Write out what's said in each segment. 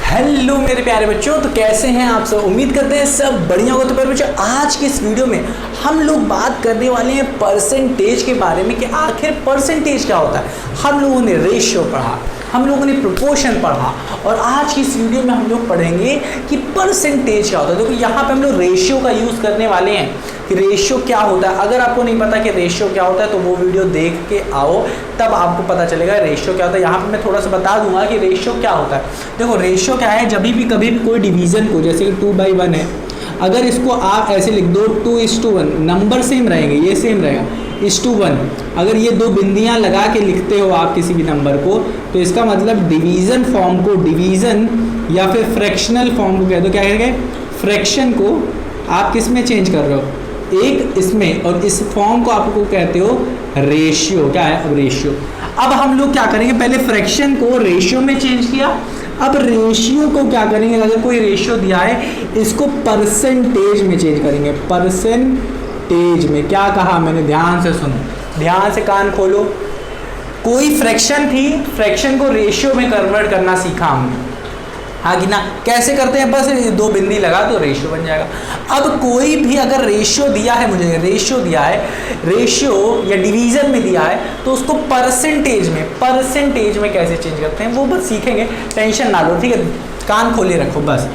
Hello मेरे प्यारे बच्चों, तो कैसे हैं आप सब। उम्मीद करते हैं सब बढ़िया होगा। तो प्यारे बच्चों, आज की इस वीडियो में हम लोग बात करने वाले हैं परसेंटेज के बारे में कि आखिर परसेंटेज क्या होता है। हम लोगों ने रेशियो पढ़ा, हम लोगों ने प्रोपोर्शन पढ़ा, और आज की इस वीडियो में हम लोग पढ़ेंगे कि परसेंटेज क्या होता है। देखो यहाँ पे हम लोग रेशियो का यूज़ करने वाले हैं कि रेशियो क्या होता है। अगर आपको नहीं पता कि रेशियो क्या होता है तो वो वीडियो देख के आओ, तब आपको पता चलेगा रेशियो क्या होता है। यहाँ पे मैं थोड़ा सा बता दूंगा कि रेशियो क्या होता है। देखो रेशियो क्या है, जब भी कभी भी कोई डिवीज़न को, जैसे कि 2/1 है, अगर इसको आप ऐसे लिख दो 2:1, नंबर सेम रहेंगे, ये सेम रहेगा 1:1। अगर ये दो बिंदियां लगा के लिखते हो आप किसी भी नंबर को, तो इसका मतलब डिवीज़न फॉर्म को डिवीज़न या फिर फ्रैक्शनल फॉर्म को कह दो। क्या कहेंगे, फ्रैक्शन को आप किस में चेंज कर रहे हो, एक इसमें, और इस फॉर्म को आपको कहते हो रेशियो। क्या है अब रेशियो। अब हम लोग क्या करेंगे, पहले फ्रैक्शन को रेशियो में चेंज किया, अब रेशियो को क्या करेंगे, अगर कोई रेशियो दिया है इसको परसेंटेज में चेंज करेंगे। परसेंटेज में क्या कहा मैंने, ध्यान से सुनो, ध्यान से कान खोलो। कोई फ्रैक्शन थी, फ्रैक्शन को रेशियो में कन्वर्ट करना सीखा हमने, हाँ कि ना। कैसे करते हैं, बस दो बिंदी लगा तो रेशियो बन जाएगा। अब कोई भी अगर रेशियो दिया है, मुझे रेशियो दिया है, रेशियो या डिवीज़न में दिया है, तो उसको परसेंटेज में कैसे चेंज करते हैं वो बस सीखेंगे। टेंशन ना लो, ठीक है, कान खोले रखो बस,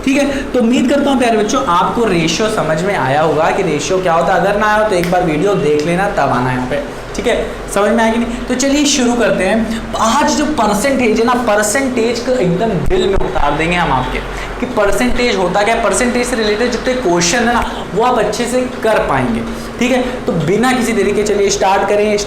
ठीक है। तो उम्मीद करता हूँ प्यारे बच्चों आपको रेशियो समझ में आया होगा कि रेशियो क्या होता है। अगर ना आया तो एक बार वीडियो देख लेना, तब आना यहाँ पे, ठीक है। समझ में आएगी नहीं, तो चलिए शुरू करते हैं। आज जो परसेंटेज है ना, परसेंटेज को एकदम दिल में उतार देंगे हम आपके कि परसेंटेज होता क्या है। परसेंटेज से रिलेटेड जितने क्वेश्चन है ना वो आप अच्छे से कर पाएंगे, ठीक है। तो बिना किसी देरी के चलिए स्टार्ट करें।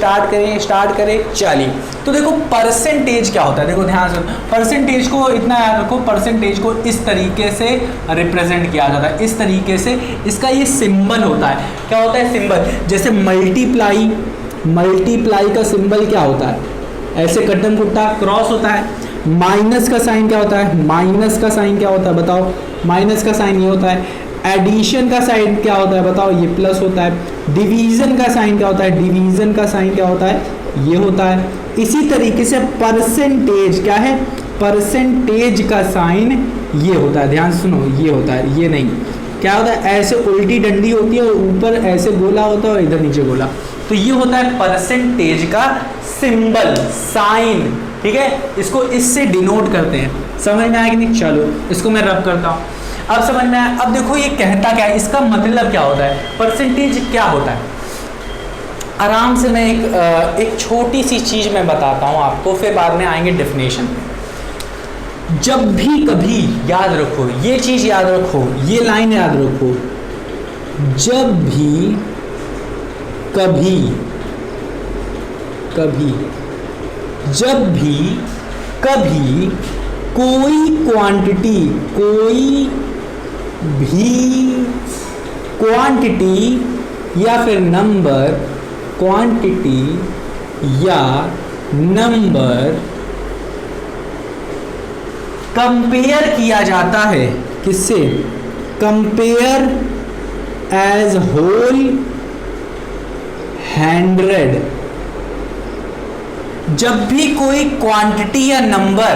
चलिए, तो देखो परसेंटेज क्या होता है। देखो ध्यान से, परसेंटेज को इतना याद रखो, परसेंटेज को इस तरीके से रिप्रेजेंट किया जाता है, इस तरीके से। इसका ये सिंबल होता है, क्या होता है सिंबल, जैसे मल्टीप्लाई का सिंबल क्या होता है, ऐसे कट्टम कुट्टा क्रॉस होता है। माइनस का साइन क्या होता है, माइनस का साइन क्या होता है बताओ, माइनस का साइन ये होता है। एडिशन का साइन क्या होता है बताओ, ये प्लस होता है। डिवीजन का साइन क्या होता है, डिवीजन का साइन क्या होता है, ये होता है। इसी तरीके से परसेंटेज क्या है, परसेंटेज का साइन ये होता है। ध्यान सुनो, ये होता है, ये नहीं, क्या होता है, ऐसे उल्टी डंडी होती है और ऊपर ऐसे गोला होता है और इधर नीचे गोला, तो ये होता है परसेंटेज का सिंबल, साइन, ठीक है। इसको इससे डिनोट करते हैं। समझ में आया कि नहीं, चलो इसको मैं रब करता हूँ, अब समझ में आया। अब देखो ये कहता क्या है, इसका मतलब क्या होता है, परसेंटेज क्या होता है। आराम से मैं एक छोटी सी चीज़ मैं बताता हूँ आपको, फिर बाद में आएंगे डेफिनेशन पे। जब भी कभी याद रखो, ये चीज़ याद रखो, ये लाइन याद रखो, जब भी कभी कोई क्वांटिटी या फिर नंबर, क्वांटिटी या नंबर कंपेयर किया जाता है, किससे, कंपेयर एज होल 100। जब भी कोई क्वांटिटी या नंबर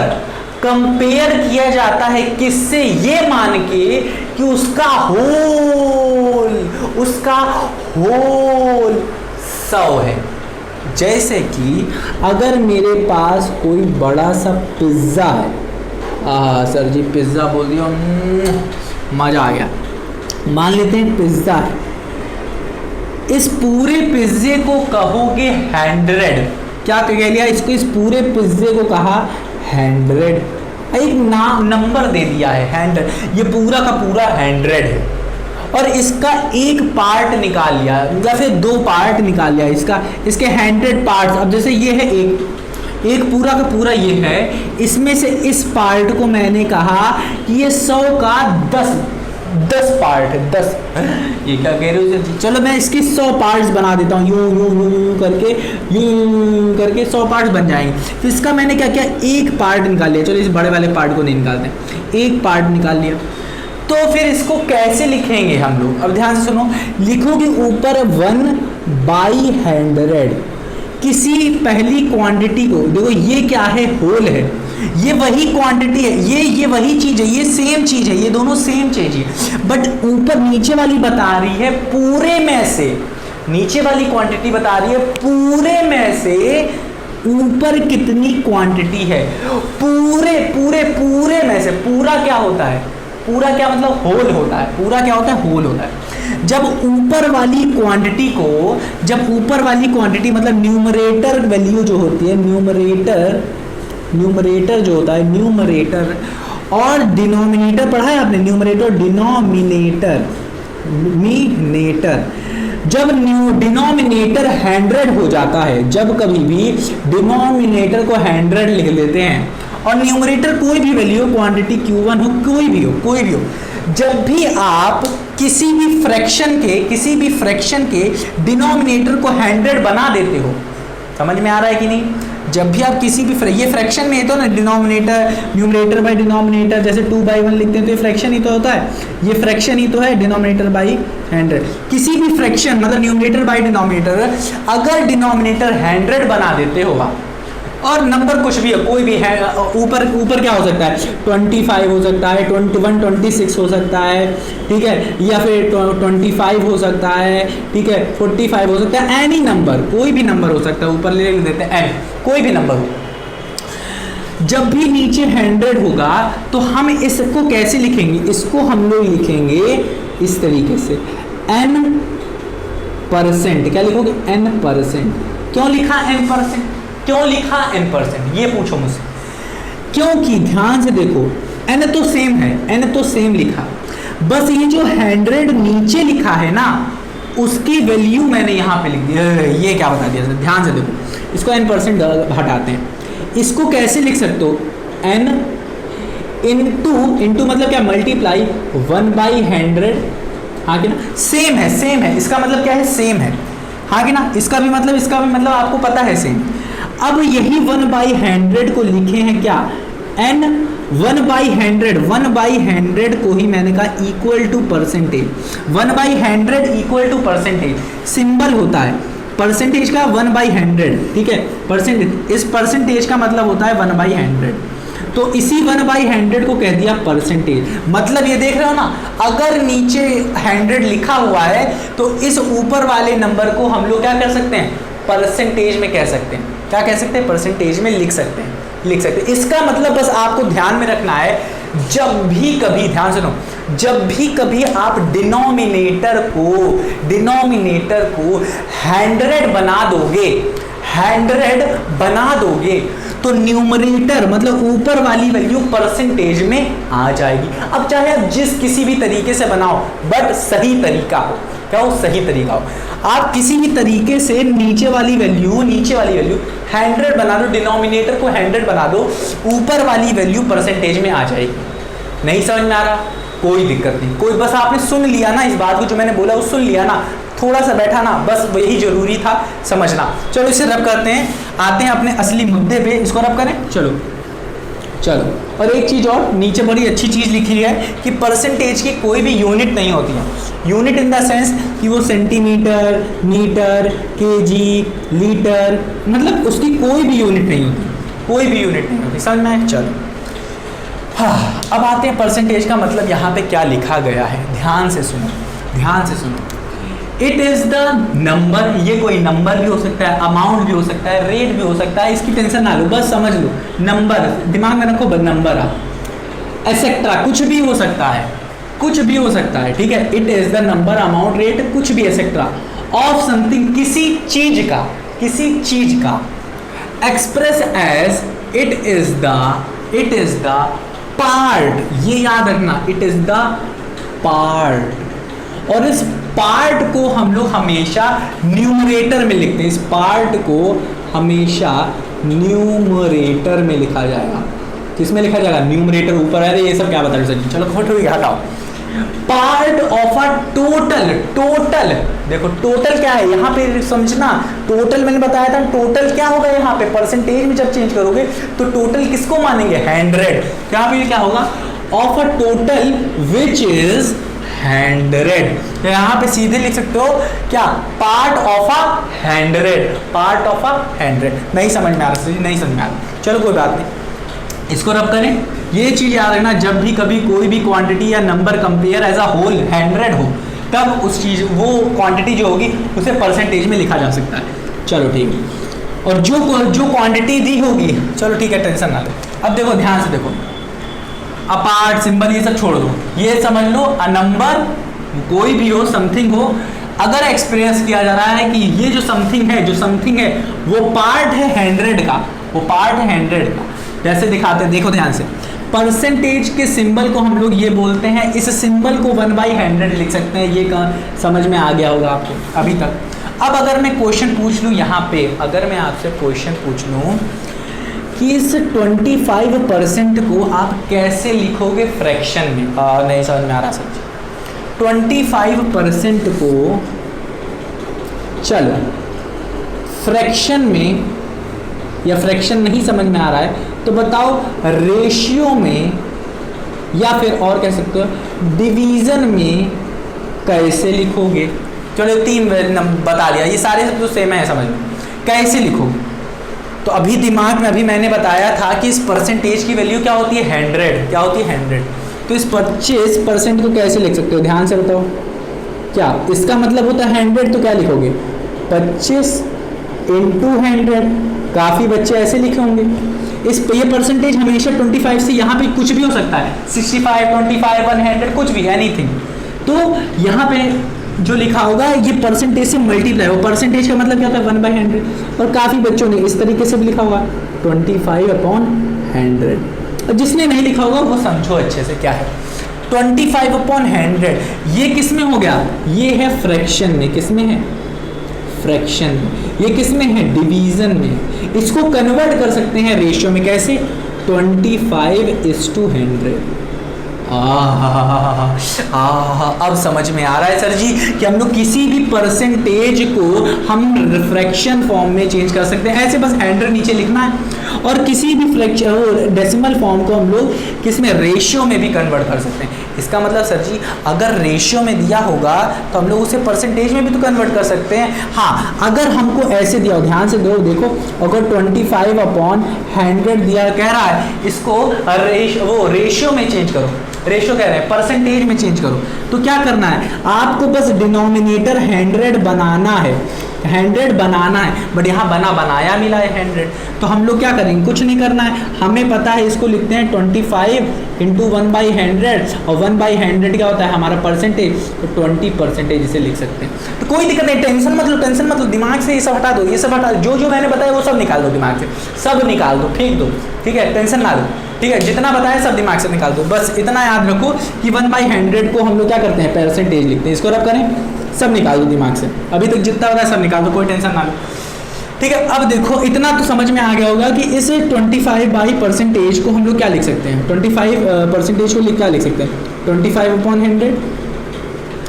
कंपेयर किया जाता है किससे, ये मान के कि उसका होल 100 है। जैसे कि अगर मेरे पास कोई बड़ा सा पिज्ज़ा है, सर जी पिज्ज़ा बोल दिया, मज़ा आ गया। मान लेते हैं पिज्ज़ा है, इस पूरे पिज्जे को कहोगे 100। क्या कह लिया इसको, इस पूरे पिज्जे को कहा 100, एक नाम नंबर दे दिया है 100, ये पूरा का पूरा 100 है। और इसका एक पार्ट निकाल लिया या फिर दो पार्ट निकाल लिया इसके 100 पार्ट्स। अब जैसे ये है एक पूरा का पूरा ये है, इसमें से इस पार्ट को मैंने कहा कि ये 100 का 10 पार्ट है, 10। ये क्या कह रहे हो, चलो मैं इसके 100 पार्ट्स बना देता हूँ, यूं करके 100 पार्ट्स बन जाएंगे। तो इसका मैंने क्या किया, एक पार्ट निकाल लिया। चलो इस बड़े वाले पार्ट को नहीं निकालते, एक पार्ट निकाल लिया। तो फिर इसको कैसे लिखेंगे हम लोग, अब ध्यान से सुनो। लिखोगे ऊपर 1/100 किसी पहली क्वांटिटी को। देखो ये क्या है, होल है, ये वही क्वांटिटी है, ये वही चीज है, ये सेम चीज है, ये दोनों सेम चीज है, बट ऊपर नीचे वाली बता रही है पूरे में से, नीचे वाली क्वांटिटी बता रही है पूरे में से ऊपर कितनी क्वांटिटी है। पूरे पूरे पूरे में से, पूरा क्या होता है, पूरा क्या मतलब होल होता है, पूरा क्या होता है, होल होता है। जब ऊपर वाली क्वांटिटी को, जब ऊपर वाली क्वांटिटी मतलब न्यूमरेटर वैल्यू जो होती है, न्यूमरेटर जो होता है, न्यूमरेटर और डिनोमिनेटर पढ़ा है आपने, न्यूमरेटर डिनोमिनेटर, जब डिनोमिनेटर 100 हो जाता है, जब कभी भी डिनोमिनेटर को 100 लिख लेते हैं और न्यूमरेटर कोई भी वैल्यू, क्वांटिटी Q1 हो, कोई भी हो, जब भी आप किसी भी फ्रैक्शन के डिनोमिनेटर को 100 बना देते हो, समझ में आ रहा है कि नहीं? जब भी आप किसी भी ये फ्रैक्शन में है तो ना, डिनोमिनेटर न्यूमरेटर बाय डिनोमिनेटर, जैसे 2/1 लिखते हैं तो ये फ्रैक्शन ही तो होता है, ये फ्रैक्शन ही तो है, डिनोमिनेटर बाई 100। किसी भी फ्रैक्शन मतलब न्यूमरेटर बाय डिनोमिनेटर, अगर डिनोमिनेटर 100 बना देते हो आप, और नंबर कुछ भी है, कोई भी है, ऊपर क्या हो सकता है, 25 हो सकता है, 21 26 हो सकता है, ठीक है, या फिर 25 हो सकता है, ठीक है, 45 हो सकता है, एनी नंबर, कोई भी नंबर हो सकता है, ऊपर ले देते हैं एन, कोई भी नंबर हो। जब भी नीचे 100 होगा तो हम इसको कैसे लिखेंगे, इसको हम लोग लिखेंगे इस तरीके से, n%। क्या लिखोगे, n%। क्यों लिखा n%, क्यों लिखा n%, ये पूछो मुझसे। क्योंकि ध्यान से देखो, n तो सेम है, n तो सेम लिखा, बस ये जो 100 नीचे लिखा है ना, उसकी वैल्यू मैंने यहाँ पे लिख दी। ये क्या बता दिया, ध्यान से देखो, इसको n% हटाते हैं, इसको कैसे लिख सकते हो, n इंटू मतलब क्या, मल्टीप्लाई 1/100, हाँ कि ना, सेम है, इसका मतलब क्या है, सेम है, हाँ कि ना, इसका भी मतलब आपको पता है सेम। अब यही 1/100 को लिखे हैं क्या, n 1/100 को ही मैंने कहा equal to percentage, 1/100 equal to percentage, symbol होता है परसेंटेज का 1/100, ठीक है, परसेंटेज, इस परसेंटेज का मतलब होता है 1/100, तो इसी 1/100 को कह दिया परसेंटेज। मतलब ये देख रहे हो ना, अगर नीचे 100 लिखा हुआ है तो इस ऊपर वाले नंबर को हम लोग क्या कर सकते हैं, परसेंटेज में कह सकते हैं, क्या कह सकते हैं, परसेंटेज में लिख सकते हैं। इसका मतलब बस आपको ध्यान में रखना है, जब भी कभी, ध्यान सुनो, जब भी कभी आप डिनोमिनेटर को 100 बना दोगे तो न्यूमरेटर मतलब ऊपर वाली वैल्यू परसेंटेज में आ जाएगी। अब चाहे आप किसी भी तरीके से बनाओ, बट सही तरीका हो, क्या हो, सही तरीका हो। आप किसी भी तरीके से नीचे वाली वैल्यू 100 बना दो, डिनोमिनेटर को 100 बना दो, ऊपर वाली वैल्यू परसेंटेज में आ जाएगी। नहीं समझ में आ रहा, कोई दिक्कत नहीं, कोई, बस आपने सुन लिया ना इस बात को, जो मैंने बोला वो सुन लिया ना, थोड़ा सा बैठा ना, बस वही जरूरी था समझना। चलो इसे रब करते हैं, आते हैं अपने असली मुद्दे पे, इसको रब करें। चलो और एक चीज़ और, नीचे बड़ी अच्छी चीज़ लिखी है कि परसेंटेज की कोई भी यूनिट नहीं होती है, यूनिट इन द सेंस कि वो सेंटीमीटर, मीटर, केजी, लीटर, मतलब उसकी कोई भी यूनिट नहीं होती, समझ में आए। चलो हाँ, अब आते हैं परसेंटेज का मतलब यहाँ पे क्या लिखा गया है, ध्यान से सुनो। इट इज द नंबर, ये कोई नंबर भी हो सकता है, अमाउंट भी हो सकता है, रेट भी हो सकता है, इसकी टेंशन ना लो, बस समझ लो, नंबर दिमाग में रखो, नंबर एक्सेट्रा, कुछ भी हो सकता है, ठीक है। It is the number, amount, rate, कुछ भी एक्सेट्रा ऑफ समथिंग, किसी चीज का express as it is the part, ये याद रखना, इट इज द पार्ट, और इस पार्ट को हम लोग हमेशा न्यूमरेटर में लिखते हैं, इस पार्ट को हमेशा न्यूमरेटर में लिखा जाएगा। किसमें लिखा जाएगा, न्यूमरेटर ऊपर है, ये सब क्या बता रहे हैं, चलो फोटो हटाओ। पार्ट ऑफ अ टोटल, देखो टोटल क्या है यहाँ पे समझना, टोटल मैंने बताया था, टोटल क्या होगा यहाँ पे, परसेंटेज में जब चेंज करोगे तो टोटल किसको मानेंगे, 100, यहाँ पे क्या होगा, of a total which is 100, तो यहाँ पे सीधे लिख सकते हो क्या, पार्ट ऑफ अ 100, नहीं समझ में आ रहा, चलो कोई बात नहीं, इसको रब करें। ये चीज़ याद रखना, जब भी कभी कोई भी क्वांटिटी या number compare as a whole 100 हो, तब उस चीज़ वो क्वांटिटी जो होगी उसे परसेंटेज में लिखा जा सकता है। चलो ठीक है। और जो क्वांटिटी दी होगी, चलो ठीक है, टेंशन ना लो। अब देखो ध्यान से देखो, अपार्ट सिंबल ये सब छोड़ दो, ये समझ लो अ नंबर कोई भी हो, समथिंग हो, अगर एक्सप्रेस किया जा रहा है कि ये जो समथिंग है वो पार्ट है 100 का, वो पार्ट है 100 का। जैसे दिखाते हैं, देखो ध्यान से, परसेंटेज के सिंबल को हम लोग ये बोलते हैं, इस सिंबल को 1/100 लिख सकते हैं। ये समझ में आ गया होगा आपको अभी तक। अब अगर मैं क्वेश्चन पूछ लूँ यहाँ पे, अगर मैं आपसे क्वेश्चन पूछ लूँ कि इस 25% को आप कैसे लिखोगे फ्रैक्शन में, नहीं समझ में आ रहा सर। 25% को चलो फ्रैक्शन में, या फ्रैक्शन नहीं समझ में आ रहा है तो बताओ रेशियो में, या फिर और कह सकते हो डिवीज़न में कैसे लिखोगे। चलो 3 बता दिया, ये सारे सब तो सेम है, समझ में कैसे लिखोगे। तो अभी दिमाग में अभी मैंने बताया था कि इस परसेंटेज की वैल्यू क्या होती है 100, क्या होती है 100। तो इस 25% को कैसे लिख सकते हो, ध्यान से बताओ। क्या इसका मतलब होता है 100, तो क्या लिखोगे 25 × 100। काफ़ी बच्चे ऐसे लिखे होंगे। ये परसेंटेज हमेशा 25 से, यहाँ पे कुछ भी हो सकता है, 65, 25, 100, कुछ भी, एनीथिंग। तो यहाँ पे जो लिखा होगा ये परसेंटेज से मल्टीप्लाई हो। परसेंटेज का मतलब क्या होता है 1/100। और काफ़ी बच्चों ने इस तरीके से भी लिखा होगा 25/100। और जिसने नहीं लिखा होगा वो समझो अच्छे से क्या है 25/100। ये किस में हो गया, ये है फ्रैक्शन में। किस में है, फ्रैक्शन में। ये किस में है, डिवीजन में। इसको कन्वर्ट कर सकते हैं रेशियो में, कैसे 25:100। अब समझ में आ रहा है सर जी कि हम लोग किसी भी परसेंटेज को हम फ्रैक्शन फॉर्म में चेंज कर सकते हैं। ऐसे बस 100 नीचे लिखना है, और किसी भी डेसिमल फॉर्म को हम लोग किस में, रेशियो में भी कन्वर्ट कर सकते हैं। इसका मतलब सर जी अगर रेशियो में दिया होगा तो हम लोग उसे परसेंटेज में भी तो कन्वर्ट कर सकते हैं। हाँ, अगर हमको ऐसे दिया हो, ध्यान से देखो, अगर 25/100 दिया, कह रहा है इसको रेशियो में चेंज करो, रेशियो कह रहे हैं परसेंटेज में चेंज करो, तो क्या करना है आपको, बस डिनोमिनेटर 100 बनाना है, 100 बनाना है। बट यहाँ बनाया मिला है 100, तो हम लोग क्या करेंगे, कुछ नहीं करना है। हमें पता है, इसको लिखते हैं 25 × 1/100, और 1/100 क्या होता है हमारा परसेंटेज, तो 20% इसे लिख सकते हैं। तो कोई दिक्कत नहीं, टेंशन मत लो, दिमाग से ये सब हटा दो, ये सब हटा दो, जो मैंने बताया वो सब निकाल दो दिमाग से, सब निकाल दो, फेंक दो, ठीक है, टेंशन ना लो, ठीक है। जितना बताया सब दिमाग से निकाल दो। बस इतना याद रखो कि 1/100 को हम लोग क्या करते हैं, परसेंटेज लिखते हैं। इसको रब करें, सब निकाल दो दिमाग से, अभी तक जितना होगा सब निकाल दो, कोई टेंशन ना लो, ठीक है। अब देखो इतना तो समझ में आ गया होगा कि इस 25/% को हम लोग क्या लिख सकते हैं, 25% को क्या लिख सकते हैं 25/100,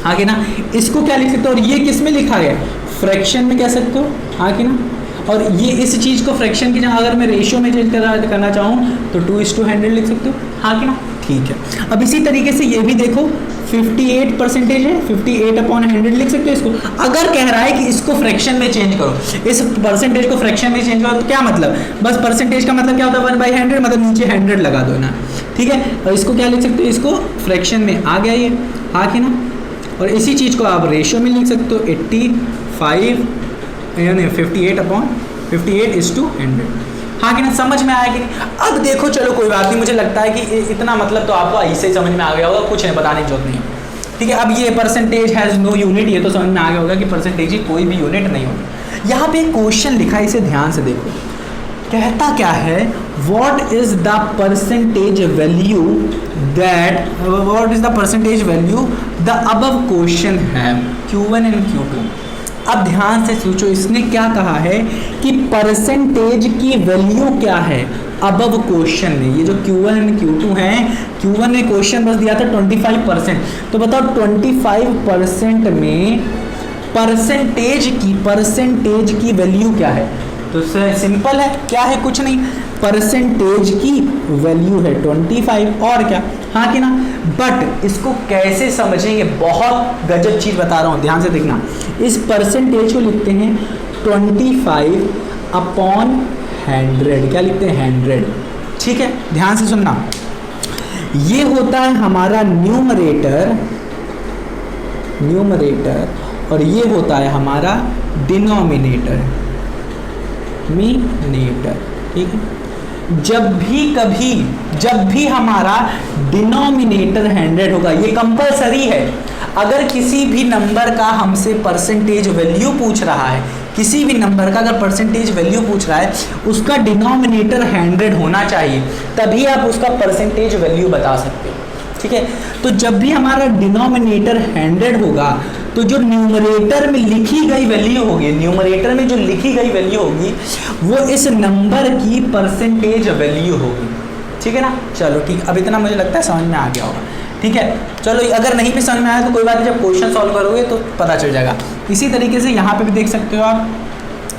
हाँ कि ना। इसको क्या लिख सकते हो, और ये किस में लिखा गया, फ्रैक्शन में कह सकते हो, हाँ कि ना। और ये इस चीज़ को फ्रैक्शन की जगह अगर मैं रेशियो में चेंज करना चाहूँ तो 2:100 लिख सकते हो, हाँ कि ना, ठीक है। अब इसी तरीके से ये भी देखो 58% है, 58/100 लिख सकते हो इसको। अगर कह रहा है कि इसको फ्रैक्शन में चेंज करो, इस परसेंटेज को फ्रैक्शन में चेंज करो, तो क्या मतलब, बस परसेंटेज का मतलब क्या होता है 1/100, मतलब नीचे 100 लगा दो ना, ठीक है। और इसको क्या लिख सकते हो, इसको फ्रैक्शन में आ गया ये, हाँ कि ना। और इसी चीज़ को आप रेशियो में लिख सकते हो 58/100, हाँ कि ना, समझ में आया कि नहीं। अब देखो चलो कोई बात नहीं, मुझे लगता है कि इतना मतलब तो आपको ऐसे ही समझ में आ गया होगा, कुछ नहीं बताने की जरूरत नहीं है, ठीक है। अब ये परसेंटेज हैज़ नो यूनिट, ये तो समझ में आ गया होगा कि परसेंटेज की कोई भी यूनिट नहीं होती। यहाँ पे एक क्वेश्चन लिखा है, इसे ध्यान से देखो, कहता क्या है, what is the percentage value the above question है Q1 एंड Q2। अब ध्यान से सोचो, इसने क्या कहा है कि परसेंटेज की वैल्यू क्या है अबव क्वेश्चन में। ये जो Q1 एंड Q2 हैं, Q1 ने क्वेश्चन बस दिया था 25%, तो बताओ 25% में परसेंटेज की वैल्यू क्या है। तो सिंपल है, क्या है, कुछ नहीं, परसेंटेज की वैल्यू है 25, और क्या, हाँ कि ना। बट इसको कैसे समझेंगे, बहुत गजब चीज़ बता रहा हूँ, ध्यान से देखना। इस परसेंटेज को लिखते हैं 25/100, क्या लिखते हैं 100, ठीक है, ध्यान से सुनना, ये होता है हमारा न्यूमरेटर और ये होता है हमारा डिनोमिनेटर, ठीक है। जब भी हमारा डिनोमिनेटर 100 होगा, ये कंपलसरी है। अगर किसी भी नंबर का हमसे परसेंटेज वैल्यू पूछ रहा है, किसी भी नंबर का अगर परसेंटेज वैल्यू पूछ रहा है, उसका डिनोमिनेटर 100 होना चाहिए, तभी आप उसका परसेंटेज वैल्यू बता सकते हो, ठीक है। तो जब भी हमारा डिनोमिनेटर 100 होगा, तो जो न्यूमरेटर में लिखी गई वैल्यू होगी, न्यूमरेटर में जो लिखी गई वैल्यू होगी, वो इस नंबर की परसेंटेज वैल्यू होगी, ठीक है ना। चलो ठीक, अब इतना मुझे लगता है समझ में आ गया होगा, ठीक है। चलो अगर नहीं भी समझ में आया तो कोई बात नहीं, जब क्वेश्चन सॉल्व करोगे तो पता चल जाएगा। इसी तरीके से यहाँ पे भी देख सकते हो आप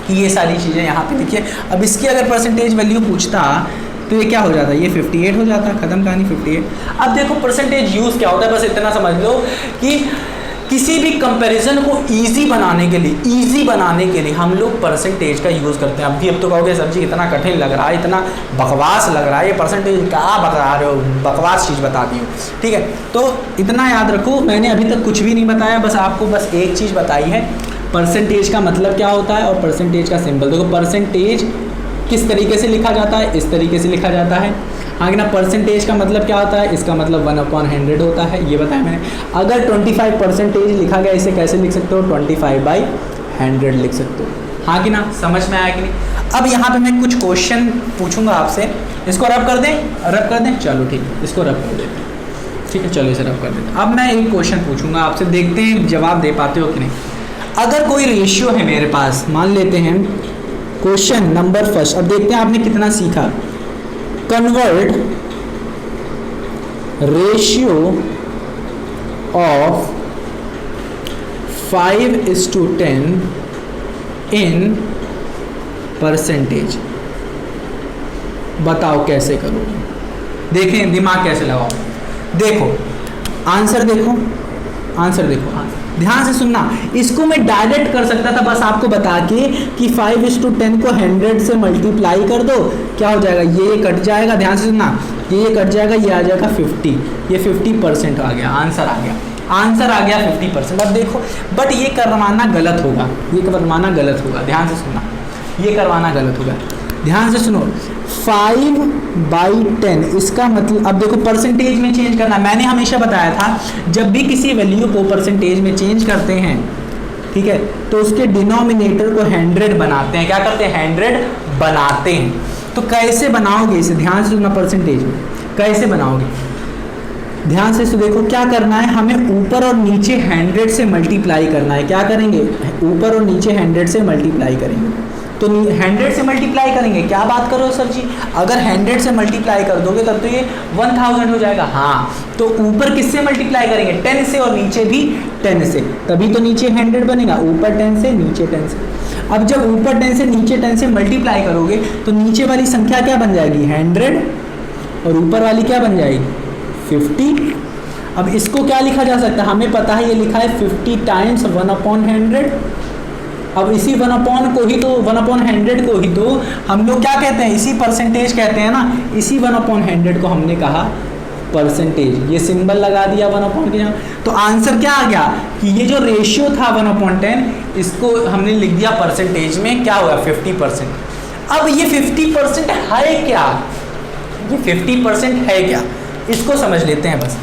कि ये सारी चीज़ें यहाँ पे देखिए। अब इसकी अगर परसेंटेज वैल्यू पूछता तो ये क्या हो जाता है, ये 58 हो जाता, खत्म कहानी 58। अब देखो परसेंटेज यूज़ क्या होता है, बस इतना समझ लो कि किसी भी कंपैरिजन को इजी बनाने के लिए हम लोग परसेंटेज का यूज़ करते हैं। अब तो कहोगे सर जी इतना कठिन लग रहा है, इतना बकवास लग रहा है, ये परसेंटेज क्या बता रहे हो, बकवास चीज़ बता दी हो, ठीक है। तो इतना याद रखो, मैंने अभी तक कुछ भी नहीं बताया, बस आपको बस एक चीज़ बताई है, परसेंटेज का मतलब क्या होता है और परसेंटेज का सिंबल। देखो परसेंटेज किस तरीके से लिखा जाता है, इस तरीके से लिखा जाता है, आगे ना। परसेंटेज का मतलब क्या होता है, इसका मतलब 1/100 होता है, ये बताया मैंने। अगर 25% लिखा गया, इसे कैसे लिख सकते हो, 25/100 लिख सकते हो, हाँ कि ना। समझ में आया कि नहीं। अब यहाँ पे मैं कुछ क्वेश्चन पूछूंगा आपसे, इसको रब कर दें, चलो ठीक है, इसको रब कर देते हैं, ठीक है, चलो इसे रब कर देते हैं। अब मैं एक क्वेश्चन पूछूंगा आपसे, देखते हैं जवाब दे पाते हो कि नहीं। अगर कोई रेशियो है मेरे पास, मान लेते हैं क्वेश्चन नंबर फर्स्ट, अब देखते हैं आपने कितना सीखा। Convert ratio of 5:10 in percentage। बताओ कैसे करोगे, देखें दिमाग कैसे लगाओ। देखो आंसर देखो, ध्यान से सुनना। इसको मैं डायरेक्ट कर सकता था बस आपको बता के कि 5:10 को 100 से मल्टीप्लाई कर दो, क्या हो जाएगा, ये कट जाएगा, ध्यान से सुनना, ये कट जाएगा, ये आ जाएगा 50, ये 50% आ गया, आंसर आ गया 50%। अब देखो बट ये करवाना गलत होगा, ध्यान से सुनना, ये करवाना गलत होगा, ध्यान से सुनो। 5/10 इसका मतलब, अब देखो परसेंटेज में चेंज करना, मैंने हमेशा बताया था जब भी किसी वैल्यू को परसेंटेज में चेंज करते हैं, ठीक है, तो उसके डिनोमिनेटर को 100 बनाते हैं, क्या करते हैं, 100 बनाते हैं। तो कैसे बनाओगे इसे, ध्यान से सुनना, परसेंटेज में कैसे बनाओगे, ध्यान से देखो। क्या करना है, हमें ऊपर और नीचे 100 से मल्टीप्लाई करना है। क्या करेंगे, ऊपर और नीचे 100 से मल्टीप्लाई करेंगे। तो 100 से मल्टीप्लाई करेंगे, क्या बात करो सर जी, अगर 100 से मल्टीप्लाई कर दोगे तब तो ये 1000 हो जाएगा। हाँ, तो ऊपर किससे मल्टीप्लाई करेंगे, 10 से, और नीचे भी 10 से, तभी तो नीचे 100 बनेगा, ऊपर 10 से नीचे 10 से। अब जब ऊपर 10 से नीचे 10 से मल्टीप्लाई करोगे तो नीचे वाली संख्या क्या बन जाएगी, 100, और ऊपर वाली क्या बन जाएगी, 50। अब इसको क्या लिखा जा सकता है, हमें पता है ये लिखा है 50 टाइम्स 1/100। अब इसी 1/100 को ही तो हम लोग क्या कहते हैं, इसी परसेंटेज कहते हैं ना, इसी 1/100 को हमने कहा परसेंटेज, ये सिंबल लगा दिया 1/100 के यहाँ। तो आंसर क्या आ गया कि ये जो रेशियो था 1/10, इसको हमने लिख दिया परसेंटेज में, क्या हुआ 50%। अब ये 50% है क्या, ये 50% है क्या, इसको समझ लेते हैं बस।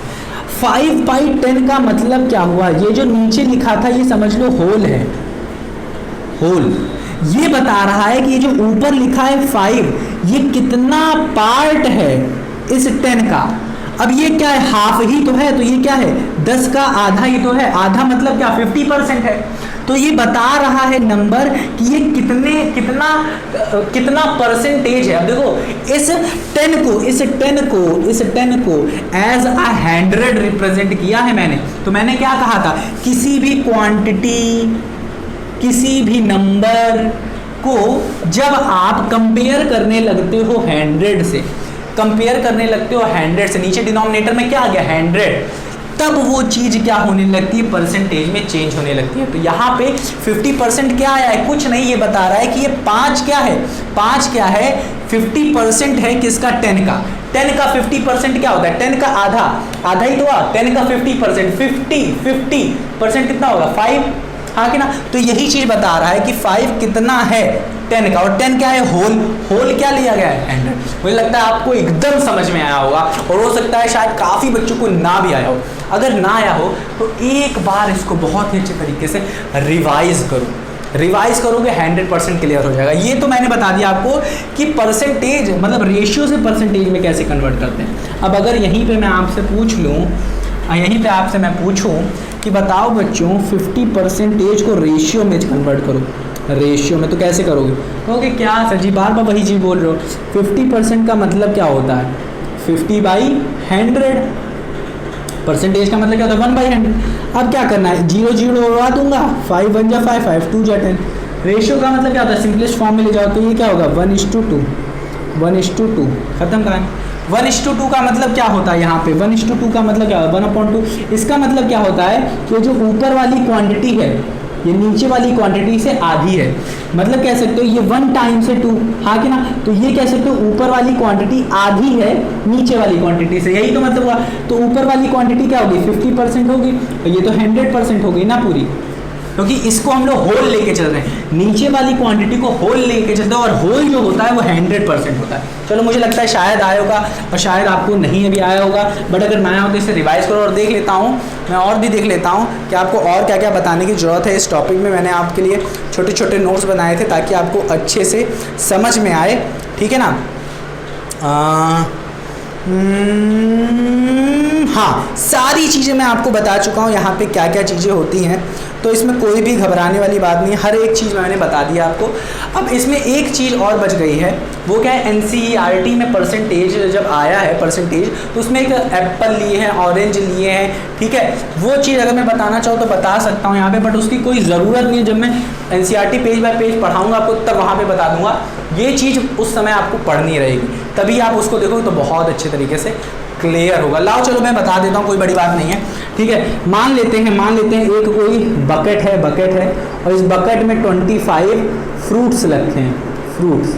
5/10 का मतलब क्या हुआ, ये जो नीचे लिखा था ये समझ लो होल है, होल। ये बता रहा है कि ये जो ऊपर लिखा है 5, ये कितना पार्ट है इस 10 का। अब ये क्या है, हाफ ही तो है, तो ये क्या है, 10 का आधा ही तो है, आधा मतलब क्या 50% है। तो ये बता रहा है नंबर कि ये कितना परसेंटेज है। अब देखो इस 10 को एज अ 100 रिप्रेजेंट किया है मैंने। तो मैंने क्या कहा था, किसी भी क्वांटिटी, किसी भी नंबर को जब आप कंपेयर करने लगते हो 100 से, नीचे डिनोमिनेटर में क्या आ गया 100, तब वो चीज़ क्या होने लगती है, परसेंटेज में चेंज होने लगती है। तो यहाँ पे 50% क्या आया है, कुछ नहीं, ये बता रहा है कि ये 5 क्या है, 5 क्या है, 50% है किसका, 10 का। 10 का 50% क्या होता है, 10 का आधा, आधा ही तो हुआ, 10 का 50%, 50% कितना होगा, 5, हाँ कि ना। तो यही चीज बता रहा है कि 5 कितना है, 10 का, और 10 क्या है, होल, होल क्या लिया गया है, 100। मुझे लगता है आपको एकदम समझ में आया होगा, और हो सकता है शायद काफी बच्चों को ना भी आया हो। अगर ना आया हो तो एक बार इसको बहुत ही अच्छे तरीके से रिवाइज करो, रिवाइज करोगे 100% क्लियर हो जाएगा। ये तो मैंने बता दिया आपको कि परसेंटेज मतलब रेशियो से परसेंटेज में कैसे कन्वर्ट करते हैं। अब अगर यहीं पे मैं आपसे पूछ लूँ, यहीं पे आपसे मैं पूछूं कि बताओ बच्चों 50% को रेशियो में कन्वर्ट करो, रेशियो में, तो कैसे करोगे, कहोगे क्या सर जी बार बार वही चीज़ बोल रहे हो, 50% का मतलब क्या होता है, 50/100, परसेंटेज का मतलब क्या होता है, 1/100। अब क्या करना है, 0 0 उड़ा दूंगा, 5 1 जा 5, 5 2 जा 10। रेशियो का मतलब क्या होता है, सिंपलेस्ट फॉर्म में ले जाओ तो ये क्या होगा, 1:2, 1:2, खत्म करें। 1:2 का मतलब क्या होता है, यहाँ पे 1:2 का मतलब क्या होता है, 1/2। इसका मतलब क्या होता है कि जो ऊपर वाली क्वांटिटी है ये नीचे वाली क्वांटिटी से आधी है, मतलब कह सकते हो ये 1 टाइम से 2, हाँ कि ना। तो ये कह सकते हो ऊपर वाली क्वांटिटी आधी है नीचे वाली क्वांटिटी से, यही तो मतलब हुआ। तो ऊपर वाली क्वांटिटी क्या होगी, 50% होगी, और ये तो 100% हो गई ना पूरी, क्योंकि इसको हम लोग होल लेके चल रहे हैं, नीचे वाली क्वांटिटी को होल लेके चलते हैं, और होल जो होता है वो 100% होता है। चलो मुझे लगता है शायद आया होगा, और शायद आपको नहीं अभी आया होगा, बट अगर मैं आया हो तो इसे रिवाइज करो। और देख लेता हूँ मैं, और भी देख लेता हूँ कि आपको और क्या क्या बताने की ज़रूरत है इस टॉपिक में। मैंने आपके लिए छोटे छोटे नोट्स बनाए थे ताकि आपको अच्छे से समझ में आए, ठीक है ना। हाँ, सारी चीज़ें मैं आपको बता चुका हूँ यहाँ पे क्या क्या चीज़ें होती हैं, तो इसमें कोई भी घबराने वाली बात नहीं है, हर एक चीज़ मैंने बता दिया आपको। अब इसमें एक चीज़ और बच गई है, वो क्या है, NCERT में परसेंटेज जब आया है परसेंटेज, तो उसमें एक एप्पल लिए हैं, ऑरेंज लिए हैं, ठीक है। वो चीज़ अगर मैं बताना चाहूँ तो बता सकता हूँ यहाँ पे, बट उसकी कोई ज़रूरत नहीं है। जब मैं NCERT पेज बाय पेज पढ़ाऊँगा आपको तब वहाँ पर बता दूँगा, ये चीज़ उस समय आपको पढ़नी रहेगी, तभी आप उसको देखोगे तो बहुत अच्छे तरीके से क्लियर होगा। लाओ चलो मैं बता देता हूँ, कोई बड़ी बात नहीं है, ठीक है। मान लेते हैं एक कोई बकेट है, और इस बकेट में 25 फ्रूट्स रखे हैं, फ्रूट्स,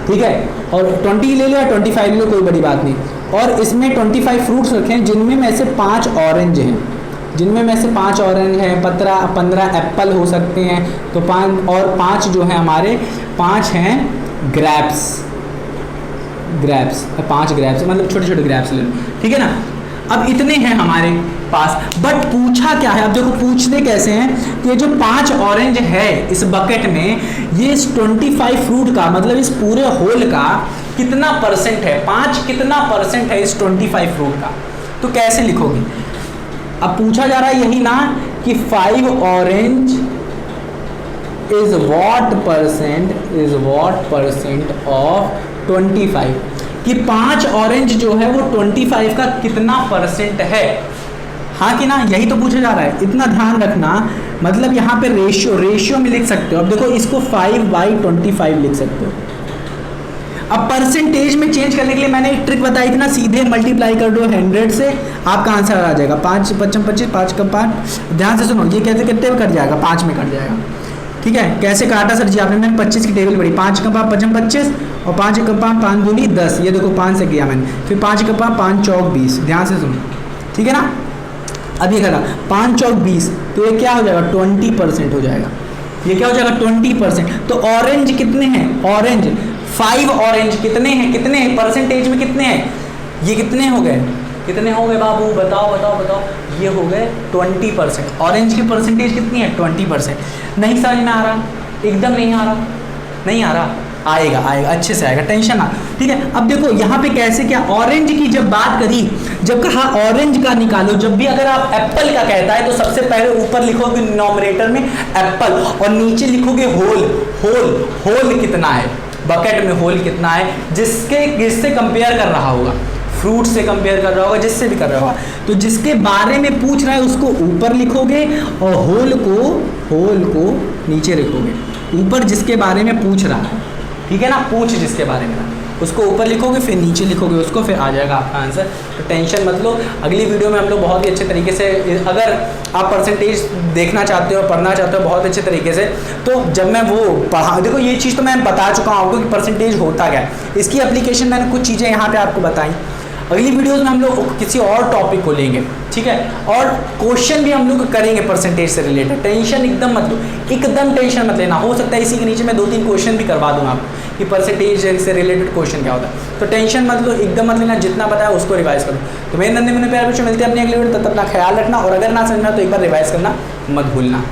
ठीक है, और 20 ले लो या 25 ले लो, कोई बड़ी बात नहीं। और इसमें 25 फ्रूट्स रखे हैं, जिनमें में से 5 ऑरेंज हैं, जिनमें में से 5 ऑरेंज हैं, 15 एप्पल हो सकते हैं, तो 5 और 5 जो है हमारे 5 हैं ग्रैप्स, 5 ग्रैप्स मतलब छोटे छोटे ग्रैप्स ले लो, ठीक है ना। अब इतने हैं हमारे पास, बट पूछा क्या है, अब देखो पूछते कैसे हैं कि ये जो 5 ऑरेंज है इस बकेट में, ये इस 25 फ्रूट का मतलब इस पूरे होल का कितना परसेंट है, 5 कितना परसेंट है इस 25 फ्रूट का, तो कैसे लिखोगे। अब पूछा जा रहा है यही ना कि 5 orange is what percent of 25, कि 5 ऑरेंज जो है वो 25 का कितना परसेंट है, हाँ कि ना, यही तो पूछा जा रहा है। इतना ध्यान रखना, मतलब यहाँ पे रेशियो में लिख सकते हो। अब देखो इसको 5/25 लिख सकते हो। अब परसेंटेज में चेंज करने के लिए मैंने एक ट्रिक बताई थी ना, सीधे मल्टीप्लाई कर दो 100 से, आपका आंसर आ जाएगा 5 5 25, 5 का 5। ध्यान से सुनो, ये कैसे कितने में कट जाएगा, 5 में कट जाएगा, ठीक है। कैसे काटा सर जी आपने, मैंने 25 की टेबल पढ़ी, 5 का 5 25 25, और 5 का 5 दूनी 10, ये देखो 5 से किया मैंने, फिर 5 का 5 चौक 20, ध्यान से सुनो, ठीक है ना। अब ये करा 5 चौक 20, तो ये क्या हो जाएगा, 20% हो जाएगा, ये क्या हो जाएगा 20%। तो ऑरेंज कितने हैं, ऑरेंज 5 ऑरेंज कितने हैं परसेंटेज में कितने हैं, ये कितने हो गए बाबू, बताओ, ये हो गए 20%। ऑरेंज की परसेंटेज कितनी है, 20%। नहीं समझ में आ रहा, एकदम नहीं आ रहा, आएगा अच्छे से आएगा, टेंशन ना, ठीक है। अब देखो यहाँ पे कैसे क्या, ऑरेंज की जब बात करी, जब कहा ऑरेंज का निकालो, जब भी अगर आप एप्पल का कहता है तो सबसे पहले ऊपर लिखोगे नॉमिनेटर में एप्पल, और नीचे लिखोगे होल कितना है, बकेट में होल कितना है, जिससे कंपेयर कर रहा होगा, फ्रूट से कंपेयर कर रहा होगा, जिससे भी कर रहा होगा। तो जिसके बारे में पूछ रहा है उसको ऊपर लिखोगे, और होल को नीचे लिखोगे, ऊपर जिसके बारे में पूछ रहा है, ठीक है ना, पूछ जिसके बारे में, उसको ऊपर लिखोगे, फिर नीचे लिखोगे उसको, फिर आ जाएगा आपका आंसर। तो टेंशन मत लो, अगली वीडियो में हम लोग बहुत ही अच्छे तरीके से, अगर आप परसेंटेज देखना चाहते हो, पढ़ना चाहते हो बहुत अच्छे तरीके से, तो जब मैं वो पढ़ा, देखो ये चीज़ तो मैं बता चुका हूँ आपको कि परसेंटेज होता क्या है। इसकी एप्लीकेशन मैंने कुछ चीज़ें यहाँ पे आपको बताई। अगली वीडियोस में हम लोग किसी और टॉपिक को लेंगे, ठीक है, और क्वेश्चन भी हम लोग करेंगे परसेंटेज से रिलेटेड। टेंशन एकदम मत लो, एकदम टेंशन मत लेना। हो सकता है इसी के नीचे मैं 2-3 क्वेश्चन भी करवा दूंगा आपको कि परसेंटेज से रिलेटेड क्वेश्चन क्या होता है। तो टेंशन मत लो, एकदम मत लेना, जितना बताया उसको रिवाइज करो। तो मेरे नन्हे मुन्ने प्यारे बच्चों, मिलते हैं अपने अगले वीडियो, तब तक अपना ख्याल रखना, और अगर ना समझना तो एक बार रिवाइज करना मत भूलना।